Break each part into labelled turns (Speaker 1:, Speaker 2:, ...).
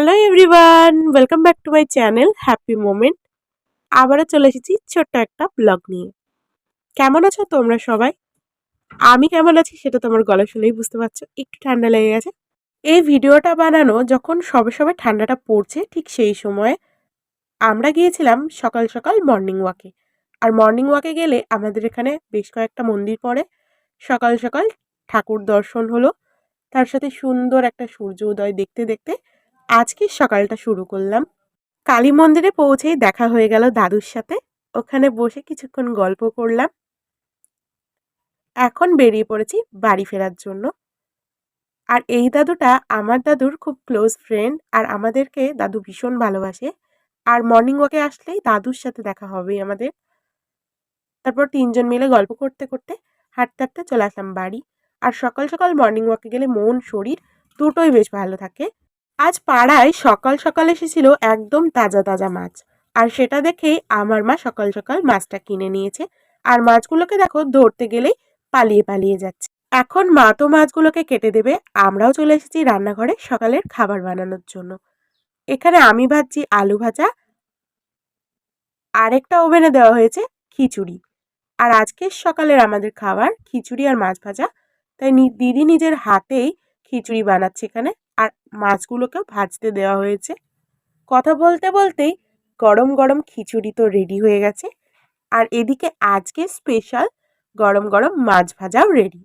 Speaker 1: Hello everyone, welcome back to my channel happy moment. আবারও চলে এসেছি ছোট্ট একটা ব্লগ নিয়ে। কেমন আছো তোমরা সবাই? আমি কেমন আছি সেটা তোমার গলা শুনেই বুঝতে পারছো, একটু ঠান্ডা লেগে গেছে। এই ভিডিওটা বানানো যখন সবে সবে ঠান্ডাটা পড়ছে ঠিক সেই সময়ে আমরা গিয়েছিলাম সকাল সকাল মর্নিং ওয়াকে। আর মর্নিং ওয়াকে গেলে আমাদের এখানে বেশ কয়েকটা মন্দির পড়ে। সকাল সকাল ঠাকুর দর্শন হলো, তার সাথে সুন্দর একটা সূর্য উদয় দেখতে দেখতে আজকের সকালটা শুরু করলাম। কালী মন্দিরে পৌঁছেই দেখা হয়ে গেল দাদুর সাথে। ওখানে বসে কিছুক্ষণ গল্প করলাম। এখন বেরিয়ে পড়েছি বাড়ি ফেরার জন্য। আর এই দাদুটা আমার দাদুর খুব ক্লোজ ফ্রেন্ড, আর আমাদেরকে দাদু ভীষণ ভালোবাসে। আর মর্নিং ওয়াকে আসলেই দাদুর সাথে দেখা হবেই আমাদের। তারপর তিনজন মিলে গল্প করতে করতে হাঁটতে হাঁটতে চলে আসলাম বাড়ি। আর সকাল সকাল মর্নিং ওয়াকে গেলে মন শরীর দুটোই বেশ ভালো থাকে। আজ পাড়ায় সকাল সকাল এসেছিল একদম তাজা তাজা মাছ। আর সেটা দেখেই আমার মা সকাল সকাল মাছটা কিনে নিয়েছে। আর মাছগুলোকে দেখো ধরতে গেলেই পালিয়ে পালিয়ে যাচ্ছে। এখন মা তো মাছগুলোকে কেটে দেবে, আমরাও চলে এসেছি রান্নাঘরে সকালের খাবার বানানোর জন্য। এখানে আমি ভাজছি আলু ভাজা, আরেকটা ওভেনে দেওয়া হয়েছে খিচুড়ি। আর আজকের সকালের আমাদের খাবার খিচুড়ি আর মাছ ভাজা। তাই দিদি নিজের হাতেই খিচুড়ি বানাচ্ছে এখানে, আর মাছগুলোকেও ভাজতে দেওয়া হয়েছে। কথা বলতে বলতেই গরম গরম খিচুড়ি তো রেডি হয়ে গেছে। আর এদিকে আজকে স্পেশাল গরম গরম মাছ ভাজাও রেডি।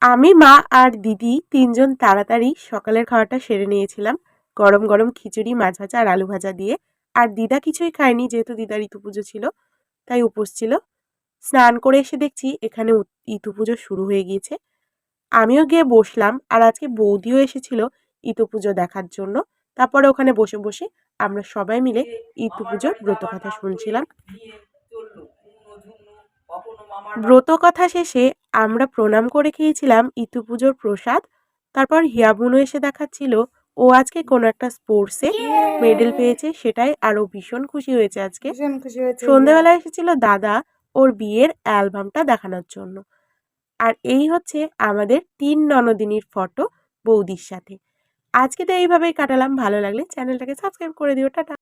Speaker 1: আমি, মা আর দিদি তিনজন তাড়াতাড়ি সকালের খাওয়াটা সেরে নিয়েছিলাম, গরম গরম খিচুড়ি, মাছ ভাজা আর আলু ভাজা দিয়ে। আর দিদা কিছুই খায়নি, যেহেতু দিদার ইতু পুজো ছিল, তাই উপোস ছিল। স্নান করে এসে দেখছি এখানে ইতু পুজো শুরু হয়ে গিয়েছে। আমিও গিয়ে বসলাম, আর আজকে বৌদিও এসেছিল ইতু পুজো দেখার জন্য। তারপরে ওখানে বসে বসে আমরা সবাই মিলে ইতু পুজোর ব্রত কথা শুনছিলাম। ব্রত কথা শেষে আমরা প্রণাম করে খেয়েছিলাম ইতু পুজোর প্রসাদ। তারপর হিয়াবুনু এসে দেখাচ্ছিল ও আজকে কোনো একটা স্পোর্টসে মেডেল পেয়েছে, সেটাই আরো ভীষণ খুশি হয়েছে আজকে। সন্ধ্যাবেলা এসেছিল দাদা ওর বিয়ের অ্যালবামটা দেখানোর জন্য। আর এই হচ্ছে আমাদের 3 ননদিনীর ফটো বৌদির সাথে। আজকে তো এইভাবেই কাটালাম। ভালো লাগলে চ্যানেলটাকে সাবস্ক্রাইব করে দিও। টাটা।